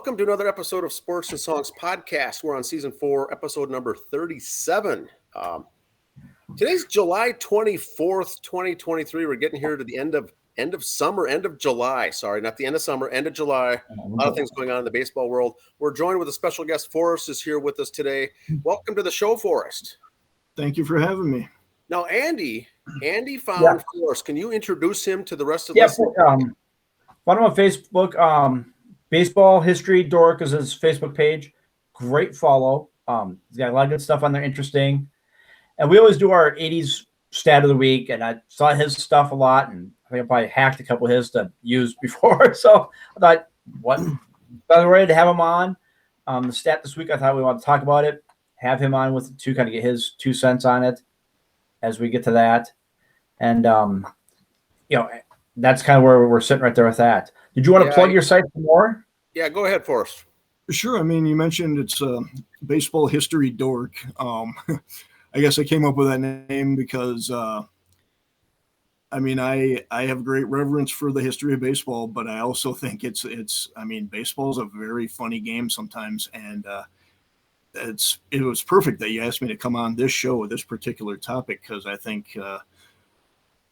Welcome to another episode of Sports and Songs Podcast. We're on season 4, episode number 37. Today's July 24th, 2023. We're getting here to the end of summer, end of July. Sorry, not the end of summer, end of July. A lot of things going on in the baseball world. We're joined with a special guest. Forrest is here with us today. Welcome to the show, Forrest. Thank you for having me. Now, Andy found Forrest. Can you introduce him to the rest of us? Find him on Facebook. Baseball History Dork is his Facebook page. Great follow. He's got a lot of good stuff on there, interesting. And we always do our 80s stat of the week, and I saw his stuff a lot, and I think I probably hacked a couple of his to use before. So I thought, what better way to have him on? The stat this week, I thought we wanted to talk about it, have him on with it too, kind of get his 2 cents on it as we get to that. And, that's kind of where we're sitting right there with that. Did you want to plug your site for more? Yeah, go ahead, Forrest. Sure. I mean, you mentioned it's Baseball History Dork. I guess I came up with that name because, I have great reverence for the history of baseball, but I also think baseball is a very funny game sometimes. And it was perfect that you asked me to come on this show with this particular topic, because I think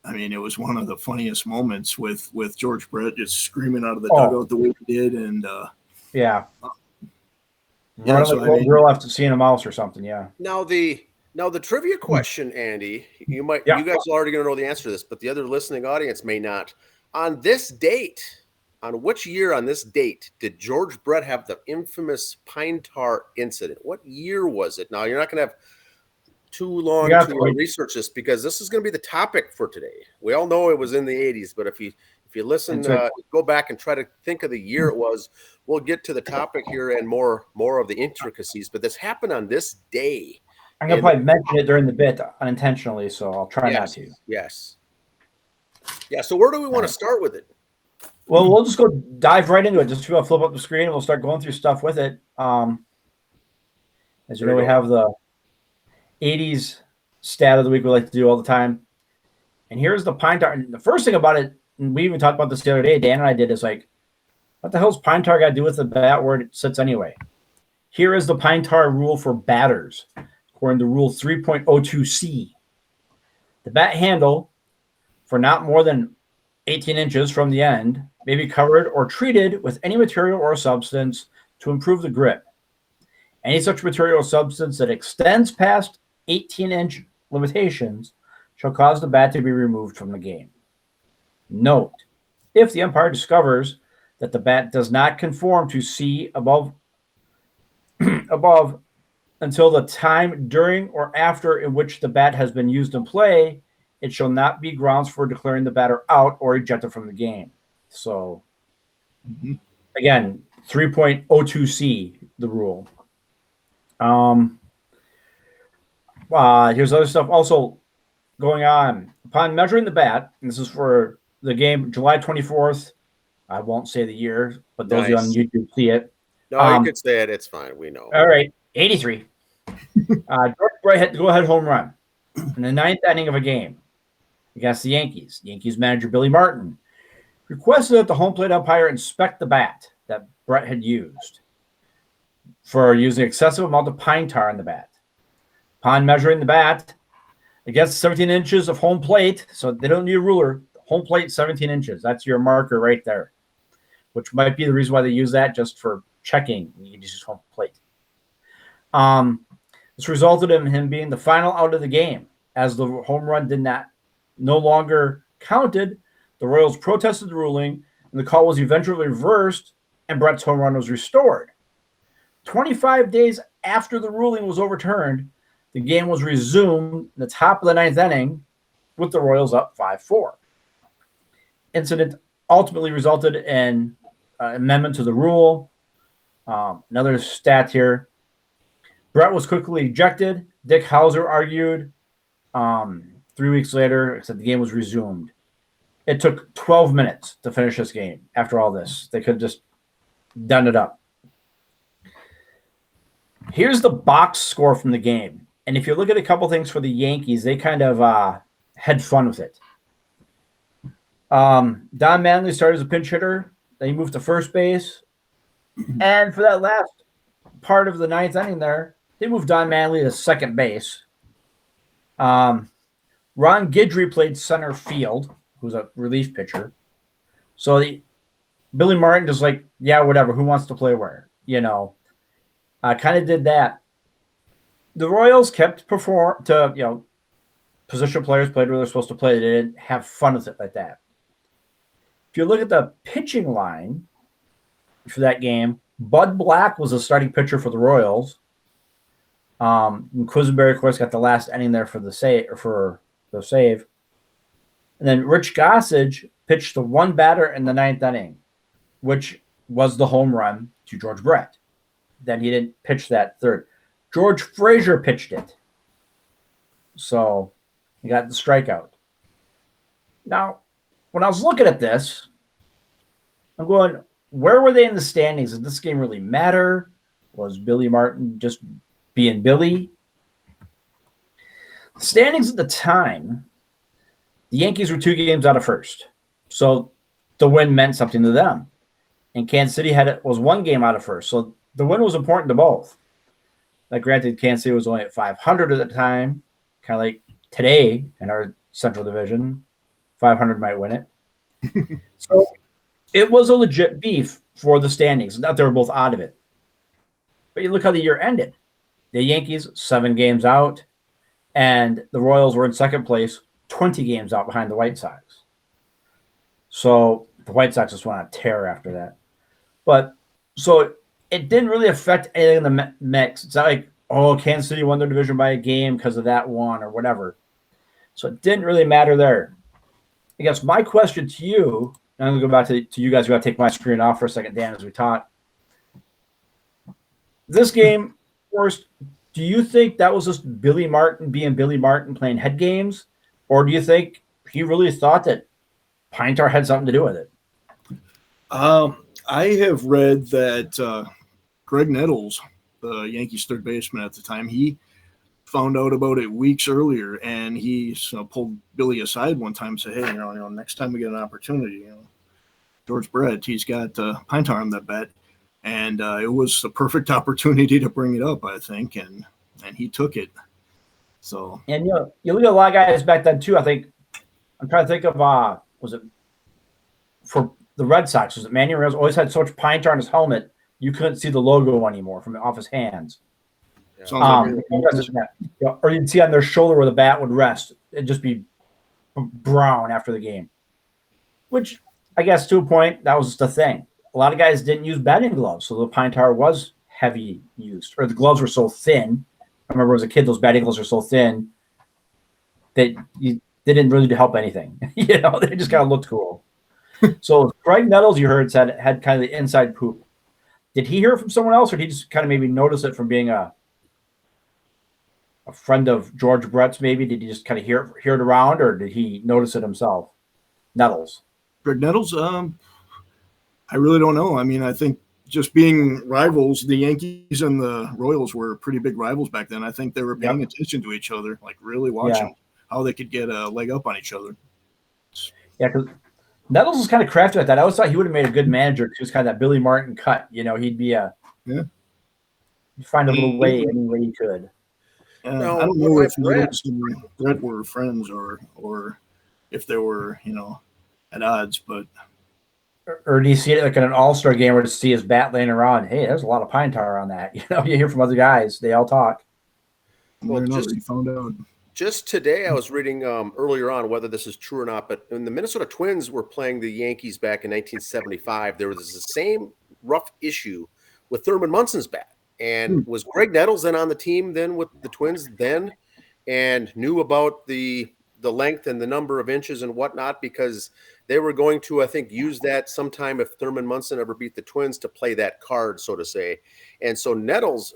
it was one of the funniest moments with George Brett just screaming out of the dugout the way he did. And real after seeing a mouse or something. Yeah. Now the trivia question, Andy, you guys are already going to know the answer to this, but the other listening audience may not. On this date, on which year on this date did George Brett have the infamous pine tar incident? What year was it? Now, you're not going to have too long to research this, because this is going to be the topic for today. We all know it was in the 80s, but if you listen, go back and try to think of the year it was. We'll get to the topic here and more of the intricacies, but this happened on this day. I'm going to probably mention it during the bit unintentionally, so I'll try not to. Yes. Yeah, so where do we want to start with it? Well, we'll just go dive right into it. Just flip up the screen and we'll start going through stuff with it. As you know, we have the 80s stat of the week we like to do all the time. And here's the pine tar. And the first thing about it, and we even talked about this the other day, Dan and I did, is like, what the hell's pine tar got to do with the bat where it sits anyway? Here is the pine tar rule for batters, according to Rule 3.02c. The bat handle, for not more than 18 inches from the end, may be covered or treated with any material or substance to improve the grip. Any such material or substance that extends past 18-inch limitations shall cause the bat to be removed from the game. Note, if the umpire discovers that the bat does not conform to C above until the time during or after in which the bat has been used in play, it shall not be grounds for declaring the batter out or ejected from the game. So, again, 3.02c, the rule. Here's other stuff also going on. Upon measuring the bat, and this is for the game July 24th, I won't say the year, but those of you on YouTube see it. No, you could say it. It's fine. We know. All right. 83. George Brett hit the go-ahead home run in the 9th inning of a game against the Yankees. Yankees manager Billy Martin requested that the home plate umpire inspect the bat that Brett had used for using excessive amount of pine tar in the bat. Upon measuring the bat against 17 inches of home plate, so they don't need a ruler, home plate 17 inches. That's your marker right there, which might be the reason why they use that, just for checking. You can use home plate. This resulted in him being the final out of the game, as the home run no longer counted. The Royals protested the ruling, and the call was eventually reversed, and Brett's home run was restored. 25 days after the ruling was overturned, the game was resumed in the top of the 9th inning with the Royals up 5-4. Incident ultimately resulted in amendment to the rule. Another stat here. Brett was quickly ejected. Dick Hauser argued. 3 weeks later, said the game was resumed. It took 12 minutes to finish this game after all this. They could have just done it up. Here's the box score from the game. And if you look at a couple things for the Yankees, they kind of had fun with it. Don Manley started as a pinch hitter. Then he moved to first base. And for that last part of the ninth inning there, they moved Don Manley to second base. Ron Guidry played center field, who's a relief pitcher. So Billy Martin just like, yeah, whatever. Who wants to play where? Kind of did that. The Royals kept position players played where they're supposed to play. They didn't have fun with it like that. If you look at the pitching line for that game, Bud Black was a starting pitcher for the Royals. Quisenberry, of course, got the last inning there for the save. And then Rich Gossage pitched the one batter in the ninth inning, which was the home run to George Brett. Then he didn't pitch that third. George Frazier pitched it. So he got the strikeout. Now, when I was looking at this, I'm going, where were they in the standings? Did this game really matter? Was Billy Martin just being Billy? Standings at the time, the Yankees were 2 games out of first. So the win meant something to them. And Kansas City was 1 game out of first. So the win was important to both. Now, granted, Kansas City was only at 500 at the time, kind of like today in our Central Division. 500 might win it. So it was a legit beef for the standings. Not they were both out of it. But you look how the year ended. The Yankees, 7 games out, and the Royals were in second place, 20 games out behind the White Sox. So the White Sox just went on a tear after that. But so it didn't really affect anything in the mix. It's not like, Kansas City won their division by a game because of that one or whatever. So it didn't really matter there. I guess my question to you, and I'm going to go back to you guys. We've got to take my screen off for a second, Dan, as we talk. This game, first, do you think that was just Billy Martin being Billy Martin playing head games? Or do you think he really thought that Pine Tar had something to do with it? I have read that Greg Nettles, the Yankees third baseman at the time, he found out about it weeks earlier, and he pulled Billy aside one time and said, hey, next time we get an opportunity, George Brett, he's got Pine Tar on that bet. And it was the perfect opportunity to bring it up, I think, and he took it. So, and you look at a lot of guys back then too. I think I'm trying to think of was it for the Red Sox? Was it Manny Ramirez always had so much Pine Tar on his helmet you couldn't see the logo anymore from off his hands. Yeah. Or you'd see on their shoulder where the bat would rest. It'd just be brown after the game. Which I guess to a point that was just a thing. A lot of guys didn't use batting gloves, so the Pine Tar was heavy used, or the gloves were so thin. I remember as a kid, those batting gloves were so thin that they didn't really help anything. They just kind of looked cool. So Greg Nettles, you heard, had kind of the inside poop. Did he hear it from someone else, or did he just kind of maybe notice it from being a friend of George Brett's? Maybe did he just kind of hear it around, or did he notice it himself? Nettles, Greg Nettles. I really don't know. I mean, I think just being rivals, the Yankees and the Royals were pretty big rivals back then. I think they were paying attention to each other, like really watching how they could get a leg up on each other. Yeah, because Nettles was kind of crafty at that. I always thought he would have made a good manager because he was kind of that Billy Martin cut. He'd be he'd find a little way any way he could. I don't know if Nettles and Brett were friends or if they were, at odds, but. Or do you see it like in an all-star game where to see his bat laying around? Hey, there's a lot of Pine Tar on that. You hear from other guys. They all talk. Well, found out. Just today, I was reading earlier on whether this is true or not, but when the Minnesota Twins were playing the Yankees back in 1975, there was the same rough issue with Thurman Munson's bat. And was Greg Nettles then on the team then with the Twins then and knew about the length and the number of inches and whatnot, because they were going to, I think, use that sometime if Thurman Munson ever beat the Twins to play that card, so to say. And so Nettles,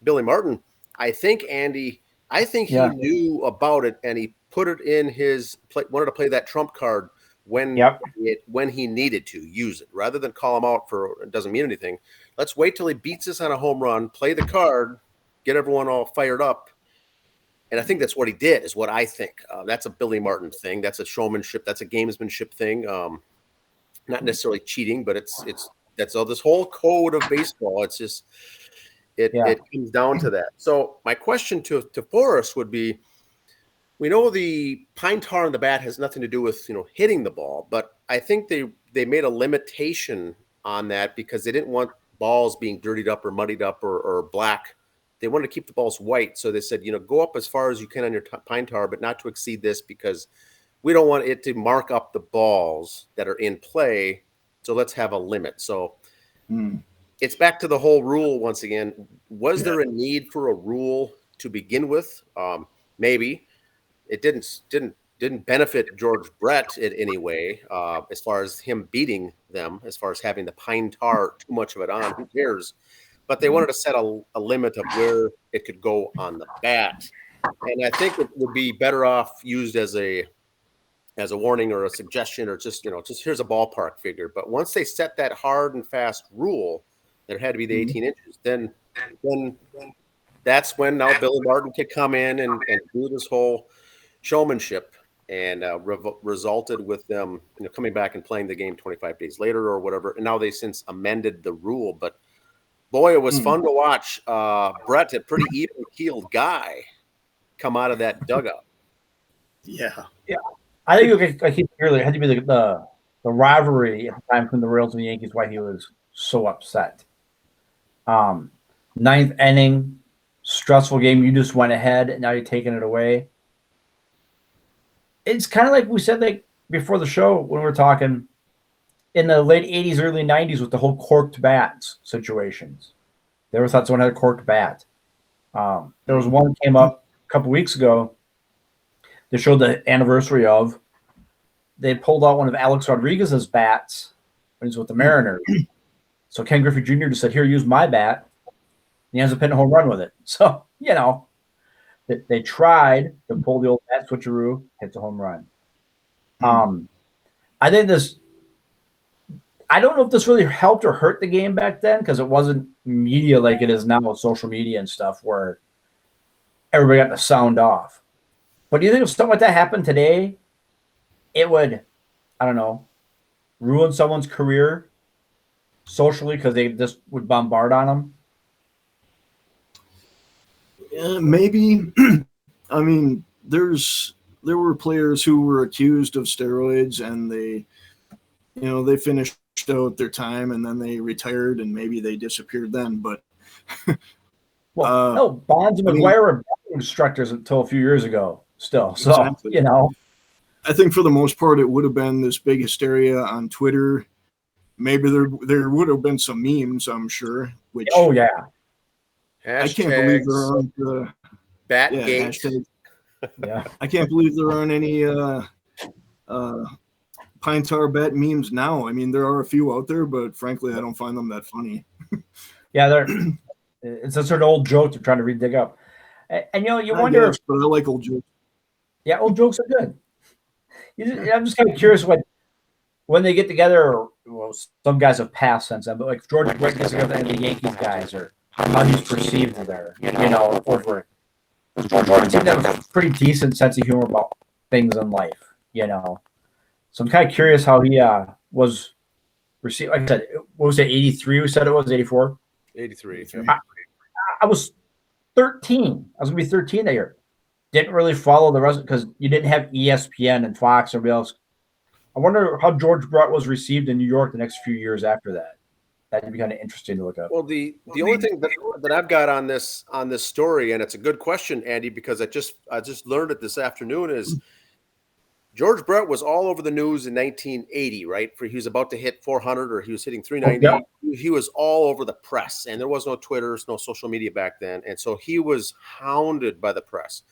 Billy Martin, I think, Andy, he knew about it and he put it in wanted to play that trump card when he needed to use it, rather than call him out for it doesn't mean anything. Let's wait till he beats us on a home run, play the card, get everyone all fired up. And I think that's what he did, is what I think. That's a Billy Martin thing. That's a showmanship. That's a gamesmanship thing. Not necessarily cheating, but it's That's all. This whole code of baseball. It's just it comes down to that. So my question to Forrest would be: we know the pine tar on the bat has nothing to do with hitting the ball, but I think they made a limitation on that because they didn't want balls being dirtied up or muddied up or black. They wanted to keep the balls white, so they said go up as far as you can on your pine tar, but not to exceed this because we don't want it to mark up the balls that are in play. So let's have a limit. So it's back to the whole rule once again. Was there a need for a rule to begin with? Maybe it didn't benefit George Brett in any way as far as him beating them, as far as having the pine tar too much of it on. Who cares? But they wanted to set a limit of where it could go on the bat, and I think it would be better off used as a warning or a suggestion, or just here's a ballpark figure. But once they set that hard and fast rule that it had to be the 18 inches, then that's when now Billy Martin could come in and do this whole showmanship, and resulted with them coming back and playing the game 25 days later or whatever. And now they since amended the rule, but boy, it was fun to watch Brett, a pretty even-keeled guy, come out of that dugout. Yeah. I think I keep earlier, it had to be the rivalry at the time from the Royals and the Yankees, why he was so upset. Ninth inning, stressful game. You just went ahead, and now you're taking it away. It's kind of like we said before the show when we were talking in the late 80s, early 90s with the whole corked bats situations. They ever thought someone had a corked bat. There was one that came up a couple weeks ago. They showed the anniversary of. They pulled out one of Alex Rodriguez's bats when he was with the Mariners. So Ken Griffey Jr. just said, "Here, use my bat." And he ends up hitting a home run with it. So, they tried to pull the old bat switcheroo, hits a home run. I think I don't know if this really helped or hurt the game back then because it wasn't media like it is now with social media and stuff where everybody got to sound off. But do you think if something like that happened today, it would, I don't know, ruin someone's career socially because they just would bombard on them? Yeah, maybe. I mean, there were players who were accused of steroids and they finished out their time and then they retired and maybe they disappeared then. But no, Bonds and McGuire were instructors until a few years ago. Still, so exactly. I think for the most part it would have been this big hysteria on Twitter. Maybe there would have been some memes, I'm sure. Which hashtags, I can't believe there aren't Batgate. Yeah, I can't believe there aren't any pine tar bat memes now. I mean, there are a few out there, but frankly, I don't find them that funny. Yeah, it's a sort of old joke they're trying to dig up. And you wonder, but I like old jokes. Yeah, old jokes are good. I'm just kind of curious when they get together. Well, some guys have passed since then, but like George Brett gets together and the Yankees guys, or how he's perceived there, over. George seemed to have a pretty decent sense of humor about things in life, So I'm kind of curious how he was received. Like I said, what was it? 83? We said it was 84. 83. I was 13. I was gonna be 13 that year. Didn't really follow the rest because you didn't have ESPN and Fox or everybody else. I wonder how George Brett was received in New York the next few years after that. That'd be kind of interesting to look up. Well, the only thing that I've got on this story, and it's a good question, Andy, because I just learned it this afternoon, is George Brett was all over the news in 1980, right? He was about to hit 400 or he was hitting 390. Yeah. He was all over the press, and there was no Twitter, no social media back then. And so he was hounded by the press.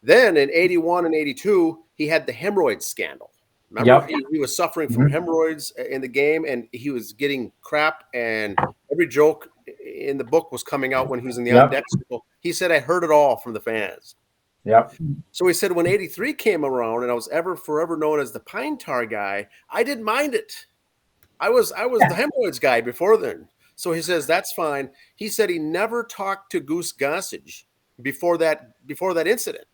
Then in 81 and 82, he had the hemorrhoid scandal. Remember, he was suffering from hemorrhoids in the game, and he was getting crap, and every joke in the book was coming out when he was in the on-deck circle. He said, "I heard it all from the fans." Yep. So he said when 83 came around and I was forever known as the pine tar guy, I didn't mind it. I was the hemorrhoids guy before then. So he says that's fine. He said he never talked to Goose Gossage before that incident.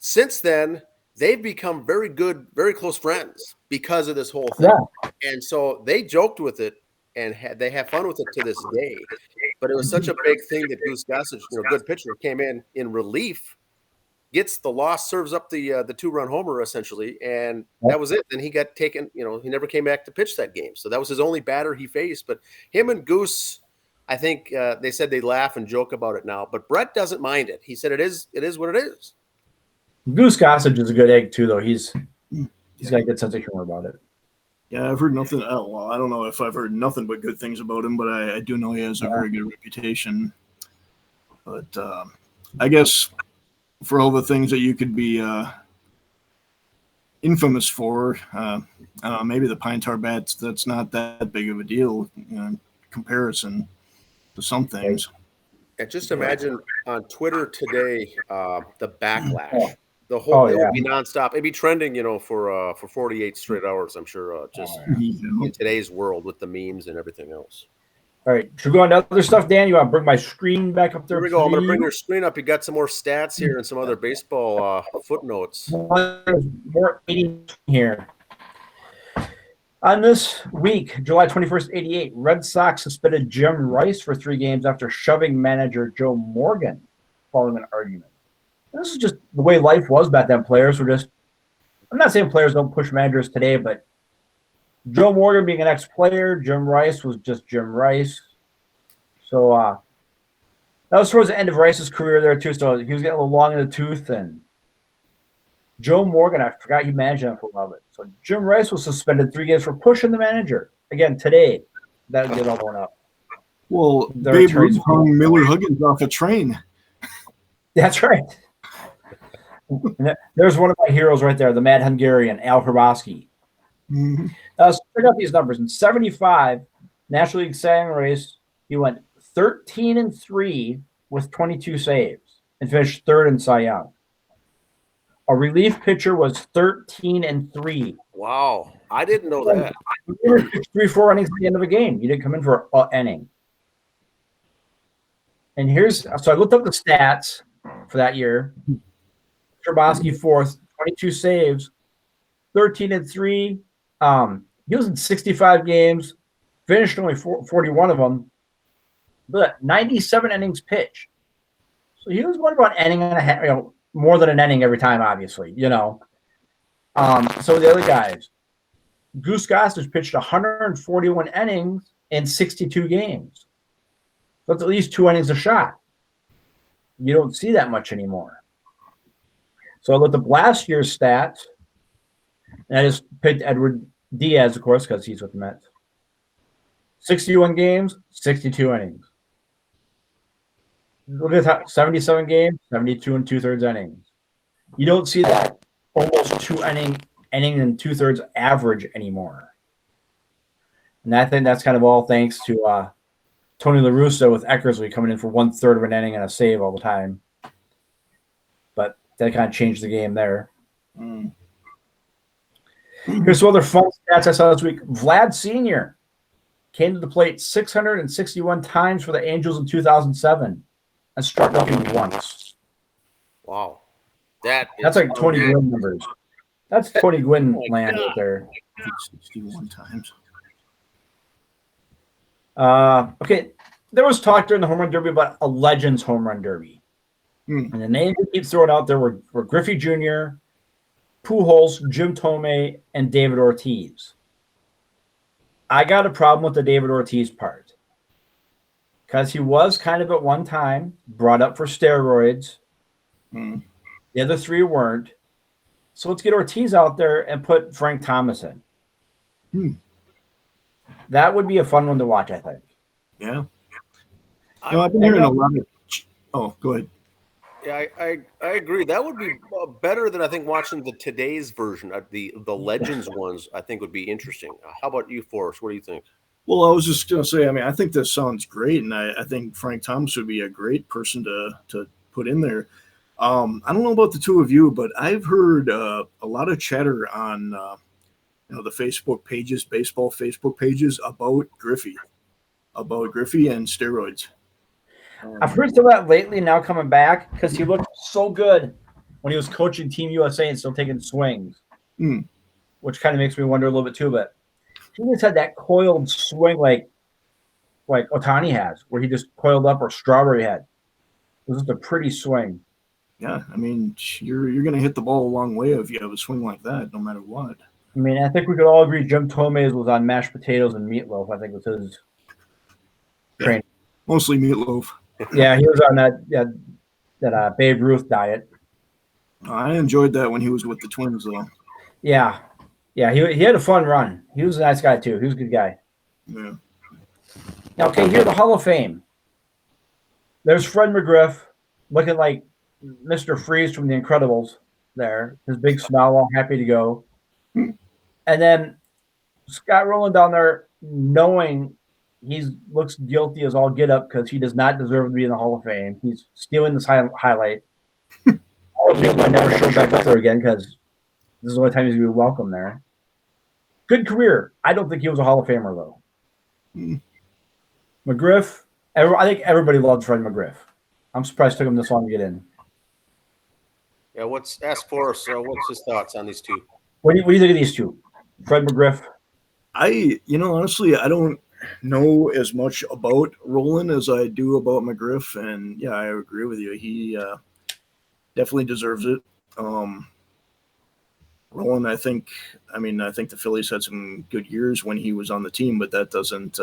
Since then, they've become very good, very close friends because of this whole thing. Yeah. And so they joked with it and they have fun with it to this day. But it was such a big thing that Goose Gossage, good pitcher, came in relief, gets the loss, serves up the 2-run homer essentially, and that was it. Then he got taken. He never came back to pitch that game. So that was his only batter he faced. But him and Goose, I think they said they laugh and joke about it now. But Brett doesn't mind it. He said it is what it is. Goose Gossage is a good egg too, though. He's got a good sense of humor about it. Yeah, I've heard nothing. Oh, well, I don't know if I've heard nothing but good things about him, but I do know he has a very good reputation. But I guess for all the things that you could be infamous for, maybe the pine tar bats, that's not that big of a deal in comparison to some things. And just imagine on Twitter today, the backlash. The whole it would be nonstop. It'd be trending, for 48 straight hours. I'm sure, in today's world with the memes and everything else. All right, should we go on to other stuff, Dan? You want to bring my screen back up there? Here we go. I'm going to bring your screen up. You got some more stats here and some other baseball footnotes. More here. On this week, July 21st, 88, Red Sox suspended Jim Rice for 3 games after shoving manager Joe Morgan following an argument. This is just the way life was back then. Players were just – I'm not saying players don't push managers today, but Joe Morgan being an ex-player, Jim Rice was just Jim Rice. So that was towards the end of Rice's career there too. So he was getting a little long in the tooth. And Joe Morgan, I forgot he managed him for a while bit. So Jim Rice was suspended 3 games for pushing the manager. Again, today, that would get all going up. Well, Babe Ruth hung Miller Huggins off a train. That's right. There's one of my heroes right there, the Mad Hungarian, Al Hrabosky. Mm-hmm. So check out these numbers. In 75, National League Cy Young race, he went 13-3 with 22 saves and finished 3rd in Cy Young. A relief pitcher was 13-3. Wow, I didn't know that. You pitched 3-4 innings at the end of a game. You didn't come in for an inning. And so I looked up the stats for that year. Hrabosky 4th, 22 saves, 13-3. He was in 65 games, finished only 41 of them, but 97 innings pitched. So he was going about an inning and a half, more than an inning every time, obviously, So the other guys, Goose Gossage pitched 141 innings in 62 games. So that's at least 2 innings a shot. You don't see that much anymore. So I looked up last year's stats, and I just picked Edward Diaz, of course, because he's with the Mets. 61 games, 62 innings. Look at that, 77 games, 72 2/3 innings. You don't see that almost 2 inning and 2/3 average anymore. And I think that's kind of all thanks to Tony La Russa with Eckersley coming in for 1/3 of an inning and a save all the time. But that kind of changed the game there. Here's some other fun stats I saw this week. Vlad Sr. came to the plate 661 times for the Angels in 2007 and struck out once. Wow. That's like Tony Gwynn numbers. That's Tony Gwynn land right there. 61 times. Okay, there was talk during the home run derby about a Legends home run derby. And the names he keeps throwing out there were Griffey Jr., Pujols, Jim Thome, and David Ortiz. I got a problem with the David Ortiz part because he was kind of at one time brought up for steroids. The other 3 weren't. So let's get Ortiz out there and put Frank Thomas in. That would be a fun one to watch, I think. Yeah. I've been hearing a lot of – oh, go ahead. Yeah, I agree. That would be better than I think watching the today's version of the Legends ones. I think would be interesting. How about you, Forrest? What do you think? Well, I was just going to say, I think this sounds great, and I think Frank Thomas would be a great person to put in there. I don't know about the 2 of you, but I've heard a lot of chatter on the Facebook pages, baseball Facebook pages about Griffey and steroids. I've heard some of that lately now coming back because he looked so good when he was coaching Team USA and still taking swings, which kind of makes me wonder a little bit too. But he just had that coiled swing like like Otani has, where he just coiled up, or Strawberry had. It was just a pretty swing. Yeah, I mean, you're going to hit the ball a long way if you have a swing like that, no matter what. I mean, I think we could all agree Jim Tomei was on mashed potatoes and meatloaf. I think was his training. Mostly meatloaf. Yeah, he was on that Babe Ruth diet. I enjoyed that when he was with the Twins, though. Yeah, he had a fun run. He was a nice guy too. He was a good guy. Yeah. Now, okay, here's the Hall of Fame. There's Fred McGriff looking like Mr. Freeze from The Incredibles there. His big smile, all happy to go. And then Scott Rowland down there, knowing he looks guilty as all get up because he does not deserve to be in the Hall of Fame. He's stealing this highlight. All of might never show back up there again because this is the only time he's going to be welcome there. Good career. I don't think he was a Hall of Famer, though. McGriff, I think everybody loved Fred McGriff. I'm surprised it took him this long to get in. Yeah, ask Forrest, what's his thoughts on these two? What do you think of these two? Fred McGriff? Honestly, I don't know as much about Rowland as I do about McGriff, and yeah, I agree with you. He definitely deserves it. Rowland, I think the Phillies had some good years when he was on the team, but that doesn't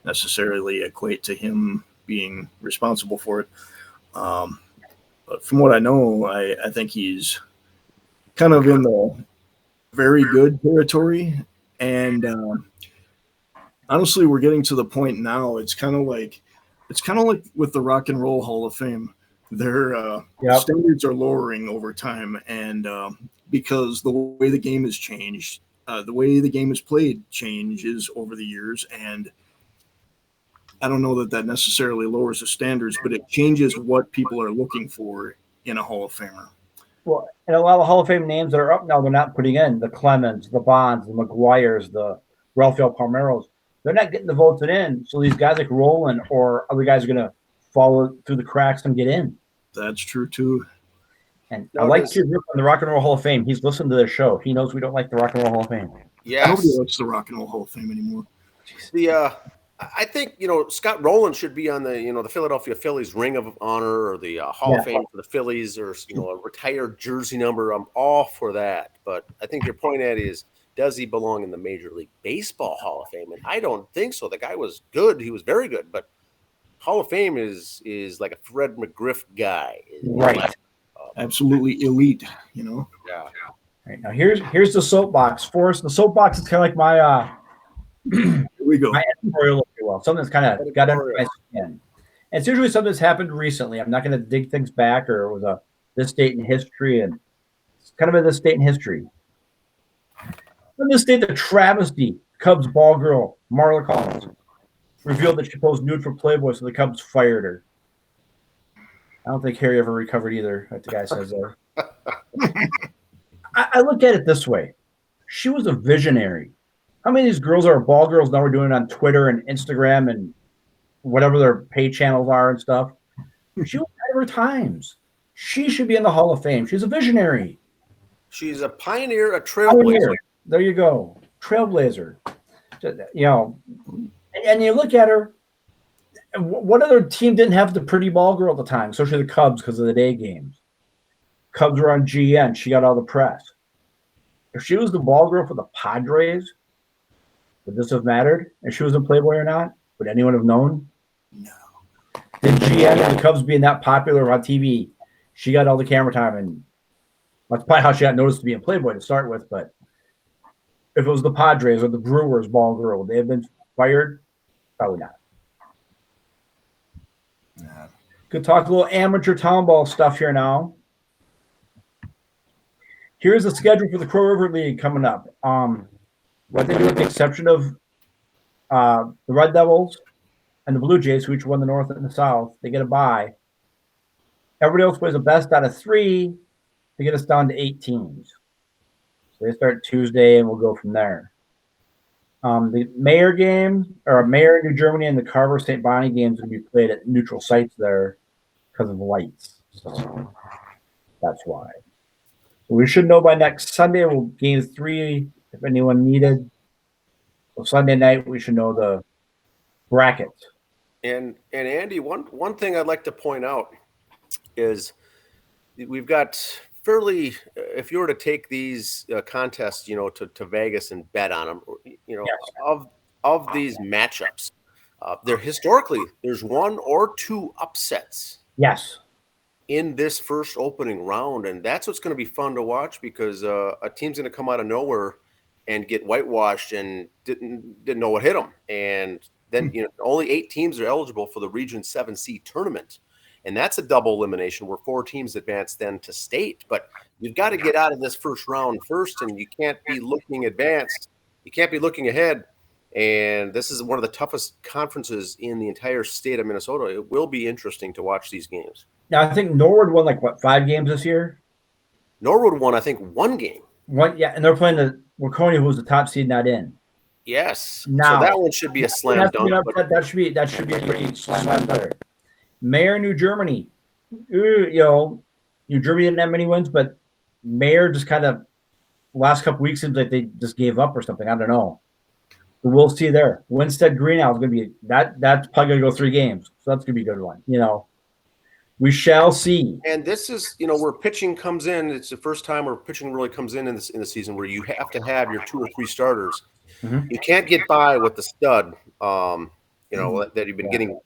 necessarily equate to him being responsible for it. But from what I know, I think he's kind of in the very good territory. And honestly, we're getting to the point now. It's kind of like with the Rock and Roll Hall of Fame. Their standards are lowering over time, and because the way the game has changed, the way the game is played changes over the years, and I don't know that necessarily lowers the standards, but it changes what people are looking for in a Hall of Famer. Well, and a lot of Hall of Fame names that are up now, they're not putting in the Clemens, the Bonds, the McGuires, the Rafael Palmeiros. They're not getting the votes in. So these guys like Rowland or other guys are going to fall through the cracks and get in. That's true, too. And I like Kid Rip on the Rock and Roll Hall of Fame. He's listened to this show. He knows we don't like the Rock and Roll Hall of Fame. Yes. Nobody likes the Rock and Roll Hall of Fame anymore. I think, Scott Rowland should be on the Philadelphia Phillies Ring of Honor or the Hall of Fame for the Phillies, or, a retired jersey number. I'm all for that. But I think your point, Eddie, is does he belong in the Major League Baseball Hall of Fame? And I don't think so. The guy was good. He was very good. But Hall of Fame is like a Fred McGriff guy. Right. Absolutely elite, Yeah. Right, now here's the soapbox. Forrest, the soapbox is kind of like my here we go. My editorial, if you will. Something that's kind of got under my skin. And it's usually something that's happened recently. I'm not going to dig things back or it was this date in history, and it's kind of in this date in history. In this date, the travesty Cubs ball girl, Marla Collins, revealed that she posed nude for Playboy, so the Cubs fired her. I don't think Harry ever recovered either, like the guy says there. I look at it this way. She was a visionary. How many of these girls are ball girls now? We're doing it on Twitter and Instagram and whatever their pay channels are and stuff. She was ahead of her times. She should be in the Hall of Fame. She's a visionary. She's a pioneer, a trailblazer. There you go. Trailblazer. And you look at her, what other team didn't have the pretty ball girl at the time? Especially the Cubs because of the day games. Cubs were on GN. She got all the press. If she was the ball girl for the Padres, would this have mattered? If she was in Playboy or not? Would anyone have known? No. Did GN and the Cubs being that popular on TV, she got all the camera time, and that's probably how she got noticed to be in Playboy to start with. But if it was the Padres or the Brewers ball girl, would they have been fired? Probably not. Yeah. Could talk a little amateur town ball stuff here now. Here's the schedule for the Crow River League coming up. What they do with the exception of the Red Devils and the Blue Jays, who each won the North and the South, they get a bye. Everybody else plays a best out of 3 to get us down to 8 teams. So they start Tuesday, and we'll go from there. The Mayor game, or Mayor New Germany and the Carver St. Bonnie games will be played at neutral sites there because of the lights. So that's why. So we should know by next Sunday. We'll game 3 if anyone needed. So Sunday night we should know the bracket. And Andy, one thing I'd like to point out is we've got fairly, if you were to take these contests, to Vegas and bet on them, Yes. of these matchups, there's one or two upsets. Yes. In this first opening round, and that's what's going to be fun to watch because a team's going to come out of nowhere and get whitewashed and didn't know what hit them, and then only 8 teams are eligible for the Region 7C tournament, and that's a double elimination where 4 teams advance then to state. But you've got to get out of this first round first, and you can't be looking advanced. You can't be looking ahead. And this is one of the toughest conferences in the entire state of Minnesota. It will be interesting to watch these games. Now, I think Norwood won 5 games this year? Norwood won, I think, 1 game. And they're playing the Waconia, who was the top seed, not in. Yes. Now, so that one should be a slam dunk. That should be a pretty slam dunk. Mayor, New Germany. New Germany didn't have many wins, but Mayor just kind of last couple weeks seems like they just gave up or something. I don't know. But we'll see there. Winstead Greenhouse is going to be that's probably going to go 3 games, so that's going to be a good one. We shall see. And this is, where pitching comes in. It's the first time where pitching really comes in the season where you have to have your 2 or 3 starters. Mm-hmm. You can't get by with the stud, that you've been getting,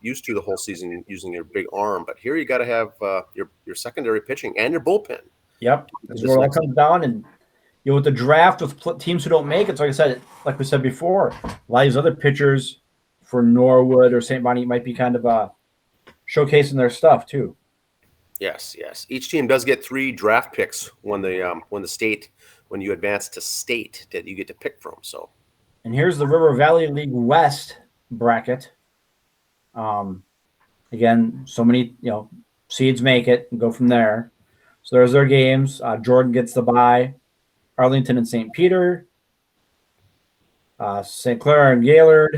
used to the whole season using your big arm. But here you got to have your secondary pitching and your bullpen. Yep. This is where it all comes down. And, with the draft with teams who don't make it, so like we said before, a lot of these other pitchers for Norwood or St. Bonnie might be kind of showcasing their stuff too. Yes. Each team does get 3 draft picks when you advance to state that you get to pick from. So, and here's the River Valley League West bracket. Again, so many seeds make it and go from there. So there's their games. Jordan gets the bye. Arlington and St. Peter. St. Clair and Gaylord,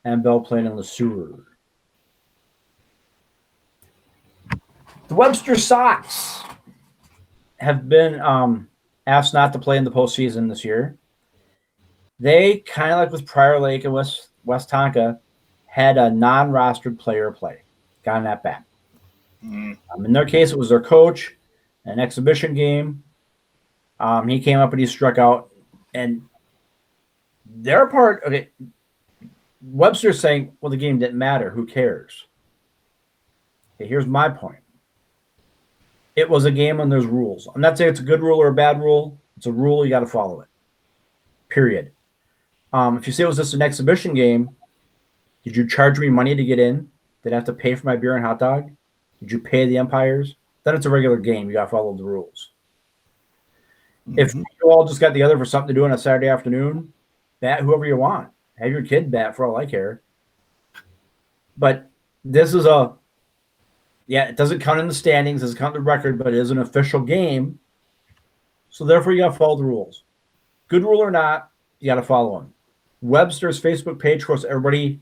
and Belle Plaine and Le Sueur. The Webster Sox have been asked not to play in the postseason this year. They, kind of like with Prior Lake and West Tonka, had a non-rostered player play. Got that back. In their case, it was their coach, an exhibition game. He came up and he struck out. And their part, okay, Webster's saying, well, the game didn't matter. Who cares? Okay, here's my point. It was a game and there's rules. I'm not saying it's a good rule or a bad rule. It's a rule. You got to follow it. Period. If you say it was just an exhibition game, did you charge me money to get in? Did I have to pay for my beer and hot dog? Did you pay the umpires? Then it's a regular game. You got to follow the rules. Mm-hmm. If you all just got together for something to do on a Saturday afternoon, bat whoever you want. Have your kid bat for all I care. But this is it doesn't count in the standings, it doesn't count in the record, but it is an official game. So therefore, you got to follow the rules. Good rule or not, you got to follow them. Webster's Facebook page, of course, everybody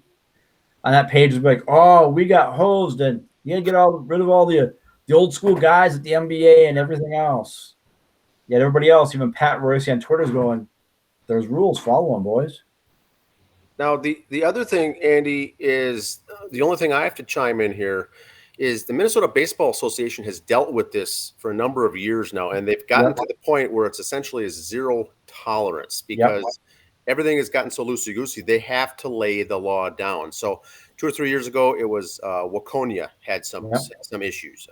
on that page is like, oh, we got hosed, and you got to get rid of all the old school guys at the NBA and everything else. Yet everybody else, even Pat Royce on Twitter, is going, there's rules, follow them, boys. Now, the other thing, Andy, is the only thing I have to chime in here is the Minnesota Baseball Association has dealt with this for a number of years now, and they've gotten to the point where it's essentially a zero tolerance because everything has gotten so loosey-goosey, they have to lay the law down. So 2 or 3 years ago, it was Waconia had some issues.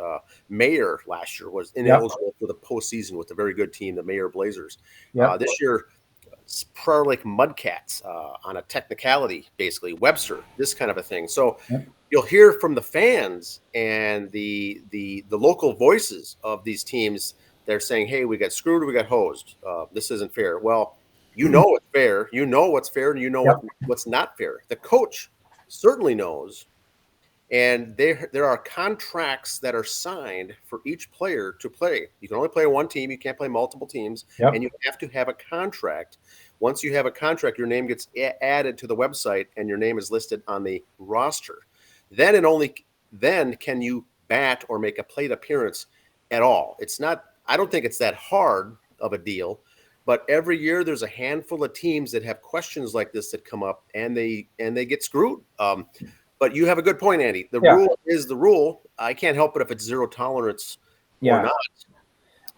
Mayor last year was ineligible for the postseason with a very good team, the Mayor Blazers. This year, Prior Lake Mudcats on a technicality, basically, Webster, this kind of a thing. So you'll hear from the fans and the local voices of these teams. They're saying, hey, we got screwed, we got hosed. This isn't fair. Well, you know it's fair. You know what's fair, and you know what's not fair. The coach certainly knows. And there are contracts that are signed for each player to play. You can only play one team. You can't play multiple teams. And you have to have a contract. Once you have a contract, your name gets added to the website and your name is listed on the roster. Then and only then can you bat or make a plate appearance at all. It's not – I don't think it's that hard of a deal. But every year there's a handful of teams that have questions like this that come up, and they get screwed. But you have a good point, Andy. The rule is the rule. I can't help it if it's zero tolerance or not.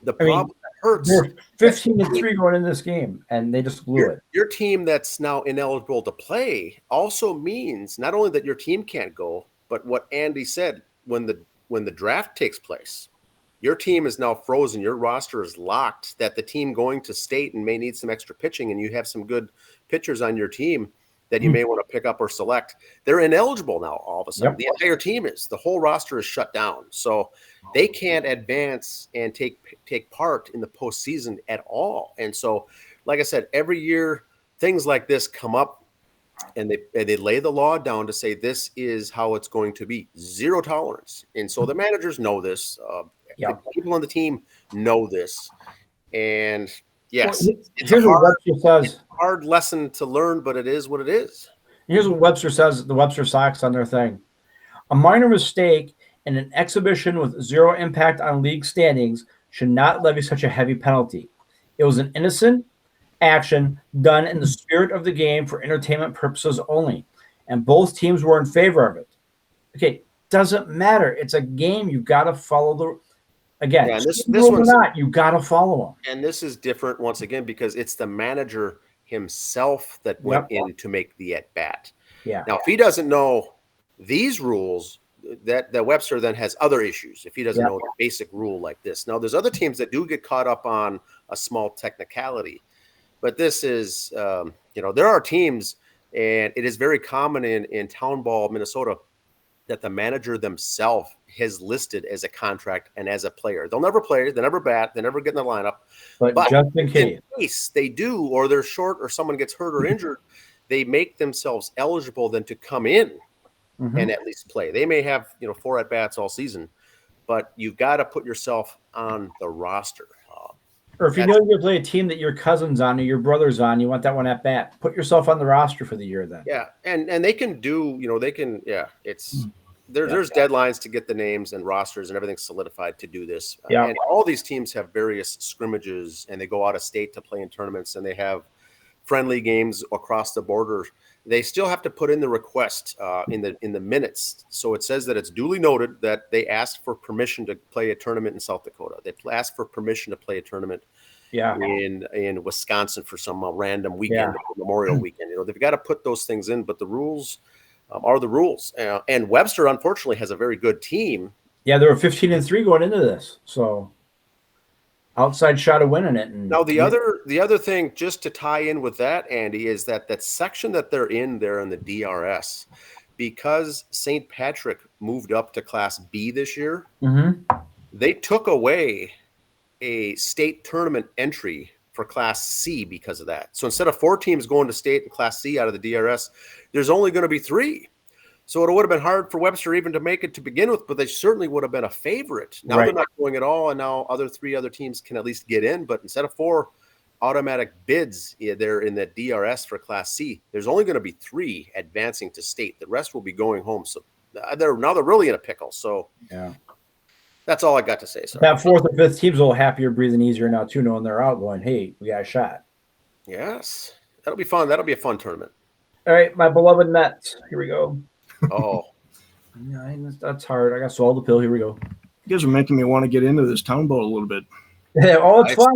The problem that hurts. They're 15-3 going into this game, and they just blew it. Your team that's now ineligible to play also means not only that your team can't go, but what Andy said, when the draft takes place, your team is now frozen. Your roster is locked. That the team going to state and may need some extra pitching, and you have some good pitchers on your team that you may want to pick up or select. They're ineligible now all of a sudden. The entire team is. The whole roster is shut down. So they can't advance and take part in the postseason at all. And so, like I said, every year things like this come up, and they lay the law down to say this is how it's going to be. Zero tolerance. And so the managers know this. The people on the team know this. And yes, it's a hard lesson to learn, but it is what it is. Here's what Webster says, the Webster Sox on their thing. A minor mistake in an exhibition with zero impact on league standings should not levy such a heavy penalty. It was an innocent action done in the spirit of the game for entertainment purposes only, and both teams were in favor of it. Okay, doesn't matter. It's a game. You've got to follow the again. Yeah, this one's not. You got to follow them. And this is different once again because it's the manager himself that went in to make the at bat. Yeah. Now, if he doesn't know these rules, that Webster then has other issues. If he doesn't know the basic rule like this. Now, there's other teams that do get caught up on a small technicality. But this is, there are teams, and it is very common in town ball, Minnesota, that the manager themselves has listed as a contract and as a player. They'll never play, they never bat, they never get in the lineup. But just in case they do, or they're short, or someone gets hurt or injured, they make themselves eligible then to come in and at least play. They may have 4 at bats all season, but you've got to put yourself on the roster. Or if you know you're going to play a team that your cousin's on or your brother's on, you want that one at bat, put yourself on the roster for the year then. Yeah, and they can do, it's there's deadlines to get the names and rosters and everything solidified to do this. And all these teams have various scrimmages, and they go out of state to play in tournaments, and they have friendly games across the border. They still have to put in the request in the minutes. So it says that it's duly noted that they asked for permission to play a tournament in South Dakota. They asked for permission to play a tournament in Wisconsin for some random weekend, Memorial weekend. They've got to put those things in, but the rules are the rules. And Webster, unfortunately, has a very good team. Yeah, they were 15-3 going into this. So outside shot of winning it. And now the other thing, just to tie in with that, Andy, is that section that they're in there in the DRS, because St. Patrick moved up to Class B this year, they took away a state tournament entry for Class C because of that. So instead of 4 teams going to state and Class C out of the DRS, there's only going to be 3. So it would have been hard for Webster even to make it to begin with, but they certainly would have been a favorite. Now they're not going at all, and now 3 other teams can at least get in. But instead of 4 automatic bids, they're in the DRS for Class C. There's only going to be 3 advancing to state. The rest will be going home. So they're really in a pickle. So that's all I got to say. Sorry. That 4th and 5th team's a little happier, breathing easier now too, knowing they're out, going, "Hey, we got a shot." Yes, that'll be fun. That'll be a fun tournament. All right, my beloved Mets. Here we go. Oh, that's hard. I got swallowed the pill. Here we go. You guys are making me want to get into this town ball a little bit. Yeah, it's fun.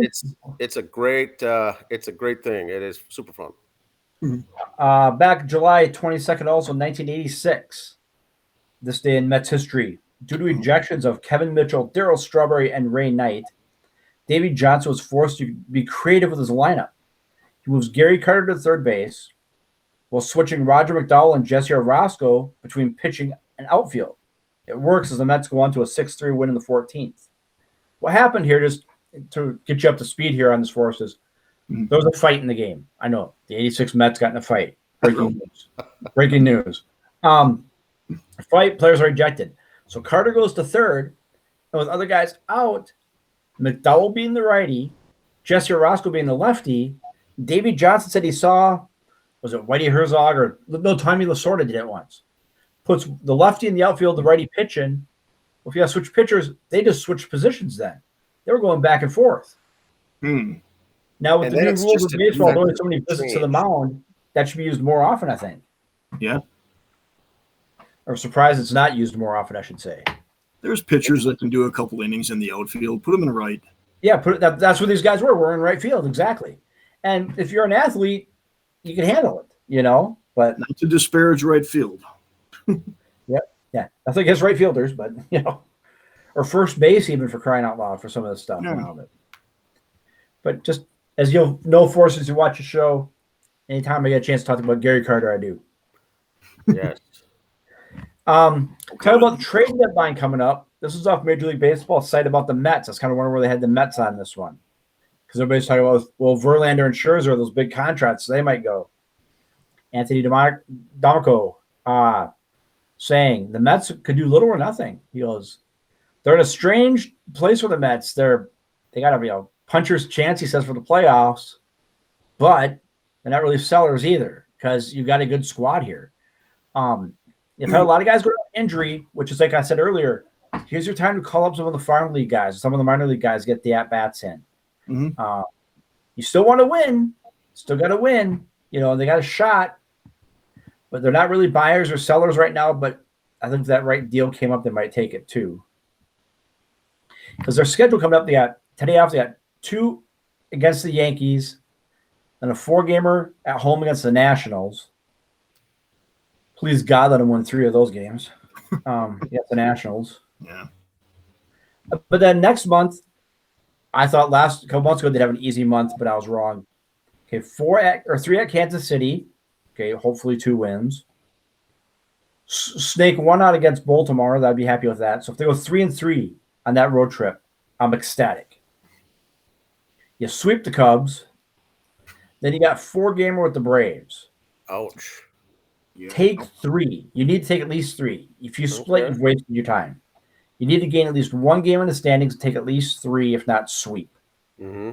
It's a great thing. It is super fun. Back July 22nd, also 1986. This day in Mets history, due to ejections of Kevin Mitchell, Darryl Strawberry, and Ray Knight, Davey Johnson was forced to be creative with his lineup. He moves Gary Carter to third base, while switching Roger McDowell and Jesse Orosco between pitching and outfield. It works as the Mets go on to a 6-3 win in the 14th. What happened here, just to get you up to speed here on this for us, is there was a fight in the game. I know. The 86 Mets got in a fight. Breaking news. Fight, players are ejected. So Carter goes to third, and with other guys out, McDowell being the righty, Jesse Orosco being the lefty, Davey Johnson said he saw, was it Whitey Herzog or no, Tommy Lasorda did it once. Puts the lefty in the outfield, the righty pitching. Well, if you have switch pitchers, they just switch positions then. They were going back and forth. Now, with the new rules of baseball, only so many visits to the mound, that should be used more often, I think. Yeah. Or surprised it's not used more often, I should say. There's pitchers that can do a couple innings in the outfield. Put them in the right. Yeah, that's what these guys were. We're in right field, exactly. And if you're an athlete, you can handle it, you know. But not to disparage right field. Yeah. I think it's right fielders, but you know, or first base even, for crying out loud, for some of this stuff around it. But just as you'll know, forces who watch the show, anytime I get a chance to talk about Gary Carter, I do. Yes. Talk about the trade deadline coming up. This is off Major League Baseball site about the Mets. I was kind of wondering where they had the Mets on this one, because everybody's talking about, well, Verlander and Scherzer, those big contracts, so they might go. Anthony D'Amico saying the Mets could do little or nothing. He goes, they're in a strange place for the Mets. They got a puncher's chance, he says, for the playoffs, but they're not really sellers either, because you got a good squad here. You've had a lot of guys go to injury, which is, like I said earlier, here's your time to call up some of the farm league guys, some of the minor league guys, get the at-bats in. Mm-hmm. You still want to win, still got to win. You know, they got a shot, but they're not really buyers or sellers right now. But I think if that right deal came up, they might take it too. Because their schedule coming up, they got today off, they got 2 against the Yankees, and a 4-gamer at home against the Nationals. Please God, let them win 3 of those games. Against the Nationals. Yeah. But then next month, I thought a couple months ago they'd have an easy month, but I was wrong. Okay, 3 at Kansas City. Okay, hopefully 2 wins. Snake 1 out against Baltimore. I'd be happy with that. So if they go 3-3 on that road trip, I'm ecstatic. You sweep the Cubs. Then you got 4-gamer with the Braves. Ouch. Yeah. Take 3. You need to take at least 3. If you split, you've wasted your time. You need to gain at least 1 game in the standings and take at least 3, if not sweep. Mm-hmm.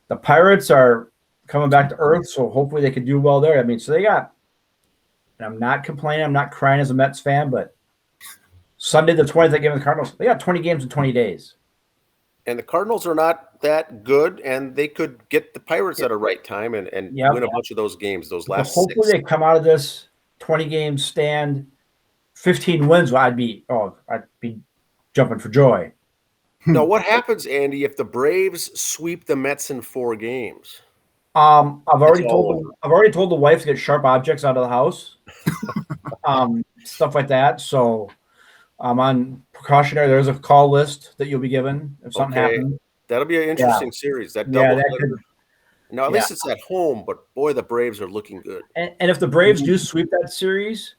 The Pirates are coming back to earth, so hopefully they can do well there. I mean, so they got, and I'm not complaining, I'm not crying as a Mets fan, but Sunday the 20th, they game the Cardinals. They got 20 games in 20 days. And the Cardinals are not that good, and they could get the Pirates at a right time and win a bunch of those games, those last hopefully 6. They come out of this 20-game stand, 15 wins. I'd be jumping for joy. Now, what happens, Andy, if the Braves sweep the Mets in 4 games? I've already told the wife to get sharp objects out of the house, stuff like that. So I'm on precautionary. There's a call list that you'll be given if something happens. That'll be an interesting series. That double header. Now, at least it's at home, but boy, the Braves are looking good. And if the Braves do sweep that series,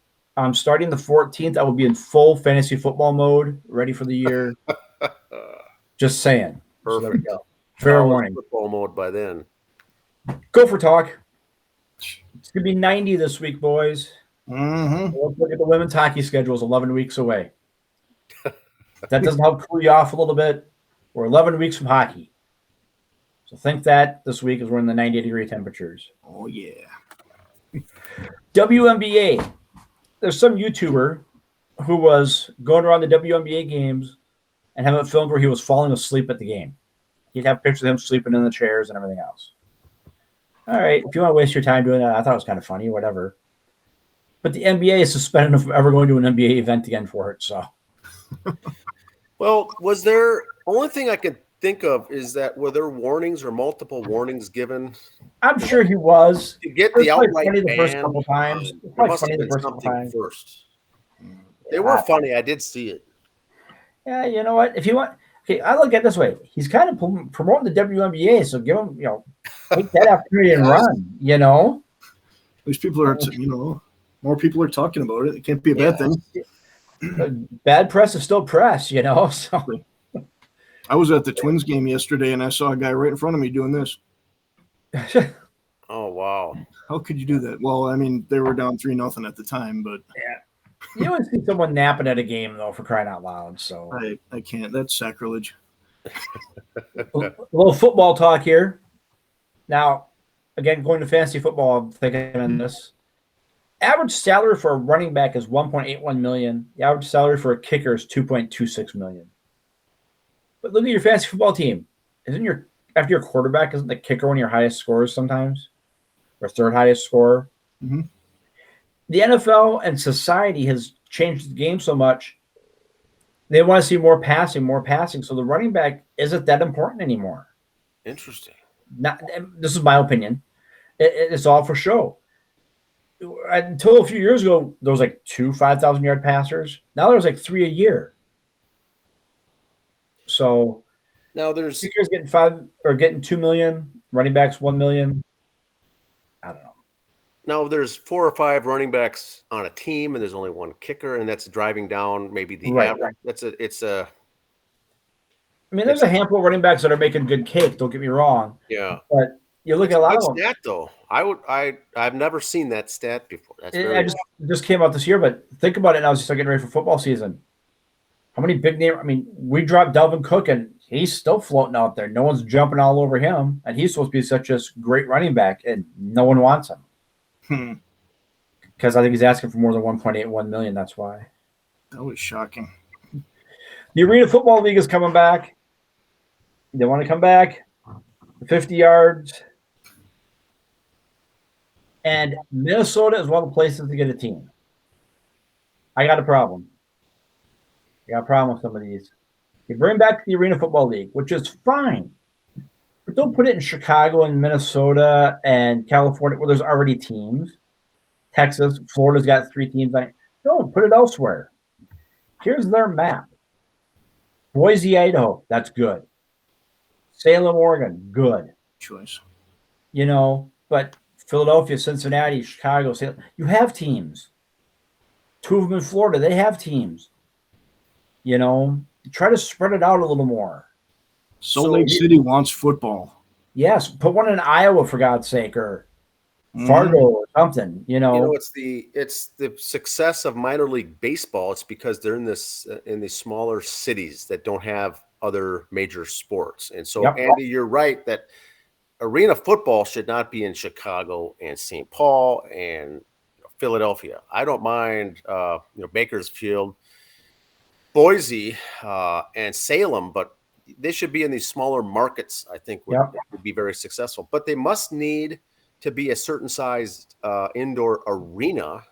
starting the 14th, I will be in full fantasy football mode, ready for the year. Just saying. Perfect. So there we go. Fair warning. Football mode by then. Go for talk. It's going to be 90 this week, boys. Mm-hmm. Let's look at the women's hockey schedule. It's 11 weeks away. That doesn't help cool you off a little bit. We're 11 weeks from hockey. So think that this week as we're in the 90-degree temperatures. Oh, yeah. WNBA. There's some YouTuber who was going around the WNBA games and having it filmed where he was falling asleep at the game. He'd have pictures of him sleeping in the chairs and everything else. All right, if you want to waste your time doing that, I thought it was kind of funny, whatever. But the NBA is suspended from ever going to an NBA event again for it, so. Well, was there – only thing I could think of is that were there warnings or multiple warnings given? I'm sure he was. To get the outright ban. The first couple times. There must have been something first. They were funny. I did see it. Yeah, you know what? If you want – okay, I look at it this way. He's kind of promoting the WNBA, so give him, take that opportunity and run, At least people are, more people are talking about it. It can't be a bad thing. Bad press is still press, So. I was at the Twins game yesterday, and I saw a guy right in front of me doing this. Oh, wow. How could you do that? Well, I mean, they were down 3-0 at the time, but you would see someone napping at a game, though, for crying out loud. So I can't. That's sacrilege. A little football talk here. Now, again, going to fantasy football, I'm thinking on this. Average salary for a running back is $1.81 million. The average salary for a kicker is $2.26 million. But look at your fantasy football team. Isn't your after your quarterback isn't the kicker one of your highest scorers sometimes, or third highest scorer. Mm-hmm. The NFL and society has changed the game so much. They want to see more passing. So the running back isn't that important anymore. Interesting. This is my opinion. It's all for show. Until a few years ago, there was like 2 5,000-yard passers. Now there's like 3 a year. So now there's kickers getting 2 million, running backs 1 million. I don't know. Now there's 4 or 5 running backs on a team, and there's only one kicker, and that's driving down maybe the average. Right. There's a handful of running backs that are making good cake. Don't get me wrong. Yeah, but you look at a lot of them. Stat though, I've never seen that stat before. I just came out this year, but think about it now. As you start getting ready for football season, how many big name? I mean, we dropped Dalvin Cook, and he's still floating out there. No one's jumping all over him, and he's supposed to be such a great running back, and no one wants him. Because I think he's asking for more than 1.81 million. That's why. That was shocking. The Arena Football League is coming back. They want to come back. 50 yards. And Minnesota is one of the places to get a team. I got a problem. I got a problem with some of these. You bring back the Arena Football League, which is fine. But don't put it in Chicago and Minnesota and California where there's already teams. Texas, Florida's got 3 teams. Don't put it elsewhere. Here's their map. Boise, Idaho, that's good. Salem, Oregon, good. Choice. But Philadelphia, Cincinnati, Chicago, Salem, you have teams. 2 of them in Florida, they have teams. Try to spread it out a little more. Salt Lake City wants football. Yes, put one in Iowa for God's sake, or Fargo or something. It's the success of minor league baseball. It's because they're in these smaller cities that don't have other major sports. And so, Andy, you're right that arena football should not be in Chicago and St. Paul and Philadelphia. I don't mind, Bakersfield, Boise, and Salem, but they should be in these smaller markets. I think would be very successful. But they must need to be a certain sized indoor arena.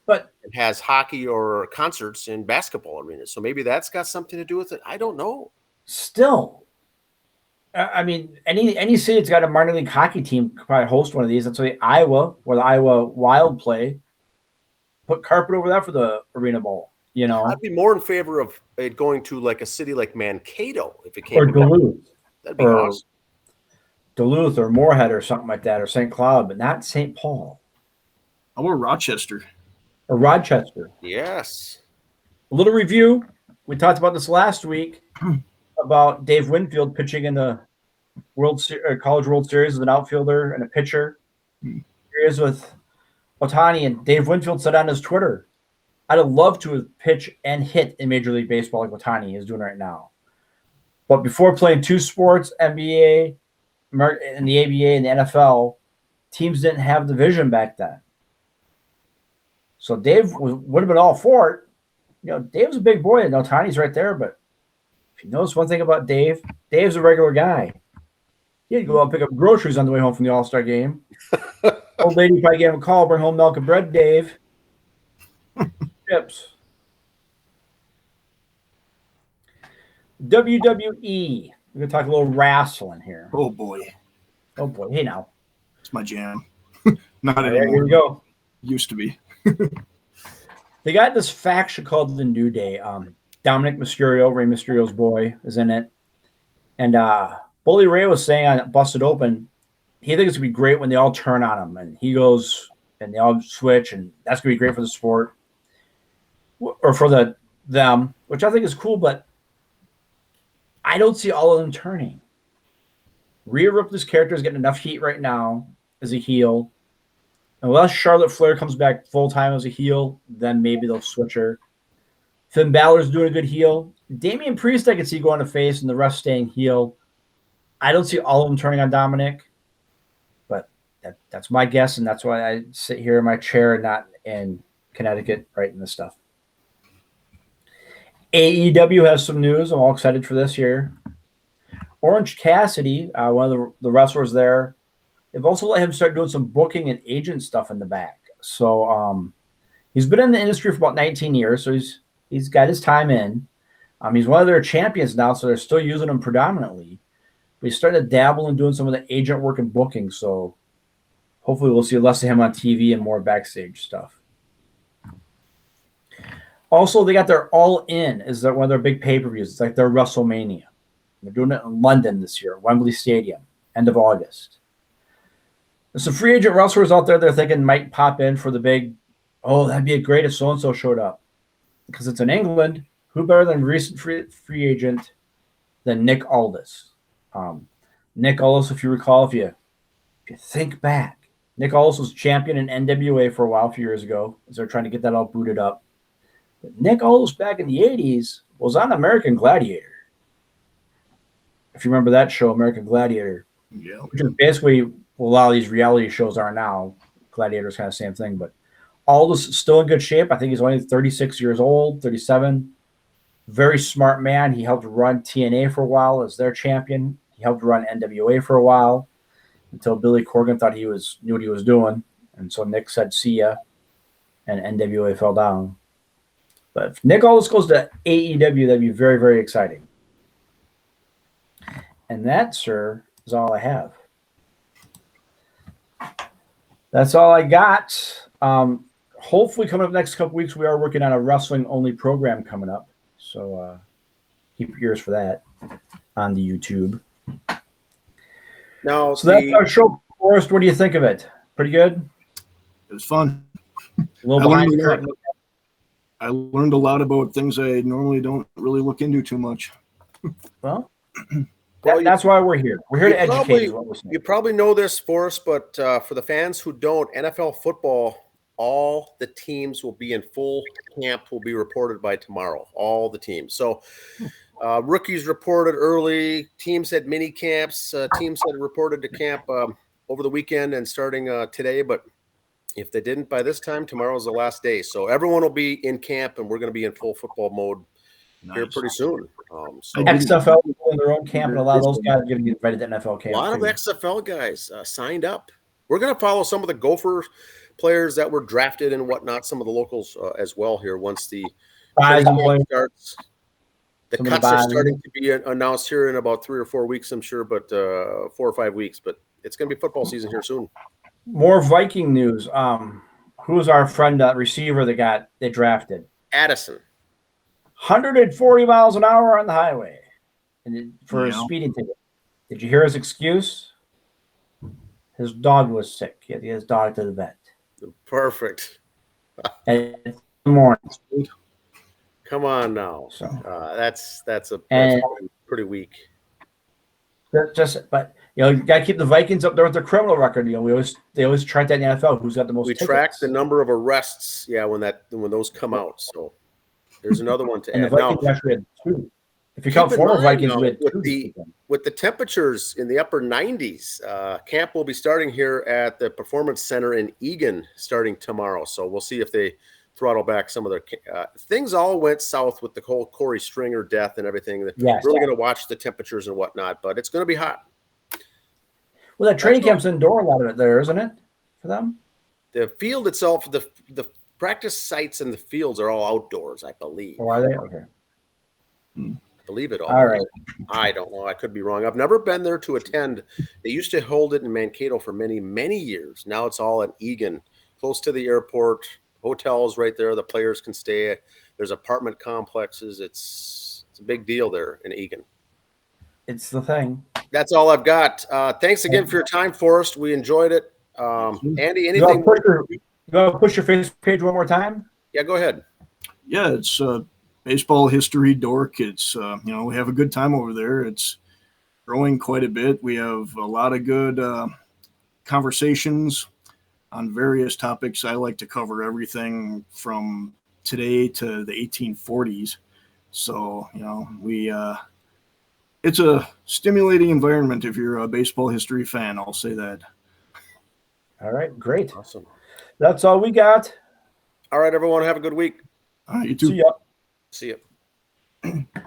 But it has hockey or concerts in basketball arenas. So maybe that's got something to do with it. I don't know. Still, any city that's got a minor league hockey team could probably host one of these. That's why Iowa, where the Iowa Wild play, put carpet over that for the Arena Bowl. I'd be more in favor of it going to like a city like Mankato if it came. Or Duluth. That'd be awesome. Duluth or Moorhead or something like that, or St. Cloud, but not St. Paul. How about Rochester? Or Rochester. Yes. A little review. We talked about this last week about Dave Winfield pitching in the College World Series as an outfielder and a pitcher. Here he is with Ohtani, and Dave Winfield said on his Twitter, "I'd have loved to have pitched and hit in Major League Baseball like Ohtani is doing right now. But before playing 2 sports, NBA, and the ABA and the NFL, teams didn't have the vision back then. So Dave would have been all for it. Dave's a big boy, and Ohtani's right there. But if you notice one thing about Dave, Dave's a regular guy. He had to go out and pick up groceries on the way home from the All-Star game. Old lady probably gave him a call, bring home milk and bread, Dave. Chips. WWE. We're going to talk a little wrestling here. Oh, boy. Hey, now. It's my jam. Not anymore. Here we go. Used to be. They got this faction called the New Day. Dominic Mysterio, Rey Mysterio's boy, is in it. And Bully Ray was saying on Busted Open, he thinks it's going to be great when they all turn on him. And he goes, and they all switch, and that's going to be great for the sport. Or for them, which I think is cool, but I don't see all of them turning. Rhea Ripley's character is getting enough heat right now as a heel. Unless Charlotte Flair comes back full-time as a heel, then maybe they'll switch her. Finn Balor's doing a good heel. Damian Priest I can see going to face and the rest staying heel. I don't see all of them turning on Dominic, but that's my guess, and that's why I sit here in my chair and not in Connecticut writing this stuff. AEW has some news. I'm all excited for this year. Orange Cassidy, one of the wrestlers there, they've also let him start doing some booking and agent stuff in the back. So he's been in the industry for about 19 years, so he's got his time in. He's one of their champions now, so they're still using him predominantly. But he's starting to dabble in doing some of the agent work and booking, so hopefully we'll see less of him on TV and more backstage stuff. Also, they got their All In is one of their big pay-per-views. It's like their WrestleMania. They're doing it in London this year, Wembley Stadium, end of August. There's some free agent wrestlers out there they're thinking might pop in for the big, that'd be great if so-and-so showed up. Because it's in England, who better than recent free agent than Nick Aldis? Nick Aldis, if you recall, if you think back, Nick Aldis was champion in NWA for a while, a few years ago, as they're trying to get that all booted up. But Nick Aldis back in the 80s was on American Gladiator. If you remember that show, American Gladiator. Yeah. Which is basically what a lot of these reality shows are now. Gladiator's kind of the same thing, but Aldis is still in good shape. I think he's only 36 years old, 37. Very smart man. He helped run TNA for a while as their champion. He helped run NWA for a while until Billy Corgan thought he knew what he was doing. And so Nick said, see ya. And NWA fell down. But if Nick Aldis goes to AEW, that'd be very, very exciting. And that, sir, is all I have. That's all I got. Hopefully coming up next couple weeks, we are working on a wrestling-only program coming up. So keep your ears for that on the YouTube. Now, so that's our show, Forrest. What do you think of it? Pretty good? It was fun. I learned a lot about things I normally don't really look into too much. Well, that's why we're here. We're here to educate. You probably know this, Forrest, but for the fans who don't, NFL football, all the teams will be in full camp, will be reported by tomorrow, all the teams. So rookies reported early, teams had mini camps, teams had reported to camp over the weekend and starting today, but if they didn't by this time, tomorrow is the last day. So everyone will be in camp, and we're going to be in full football mode here pretty soon. XFL in their own camp, and a lot of those guys are getting invited to NFL camp. A lot of XFL guys signed up. We're going to follow some of the Gopher players that were drafted and whatnot, some of the locals as well here once the starts. The cuts are starting to be announced here in about 3 or 4 weeks, I'm sure, but 4 or 5 weeks. But it's going to be football season here soon. More Viking news. Who's our friend receiver that they drafted? Addison. 140 miles an hour on the highway for a speeding ticket. Did you hear his excuse? His dog was sick. He had to get his dog to the vet. Perfect. In the morning. Come on now. So, that's pretty weak. But you got to keep the Vikings up there with their criminal record. They always track that in the NFL. Who's got the most? We track the number of arrests. Yeah, when those come out. So there's another one to and add. The Vikings actually had 2. If you count former Vikings, we had 2. With the temperatures in the upper 90s, camp will be starting here at the Performance Center in Eagan starting tomorrow. So we'll see if they throttle back some of their things. All went south with the whole Corey Stringer death and everything. Yes, really going to watch the temperatures and whatnot, but it's going to be hot. Well, that training camp's indoor, a lot of it there, isn't it, for them? The field itself, the practice sites and the fields are all outdoors, I believe. Oh, are they? Okay. I believe it all. All right. I don't know. I could be wrong. I've never been there to attend. They used to hold it in Mankato for many, many years. Now it's all in Eagan, close to the airport. Hotels right there. The players can stay. There's apartment complexes. It's a big deal there in Eagan. It's the thing. That's all I've got. Thanks again for your time, Forrest. We enjoyed it. Andy, anything? You want to push your Facebook page one more time? Yeah, go ahead. Yeah, it's Baseball History Dork. It's we have a good time over there. It's growing quite a bit. We have a lot of good conversations on various topics. I like to cover everything from today to the 1840s. So, it's a stimulating environment if you're a baseball history fan. I'll say that. All right, great. Awesome. That's all we got. All right, everyone, have a good week. All right, you too. See ya. See ya.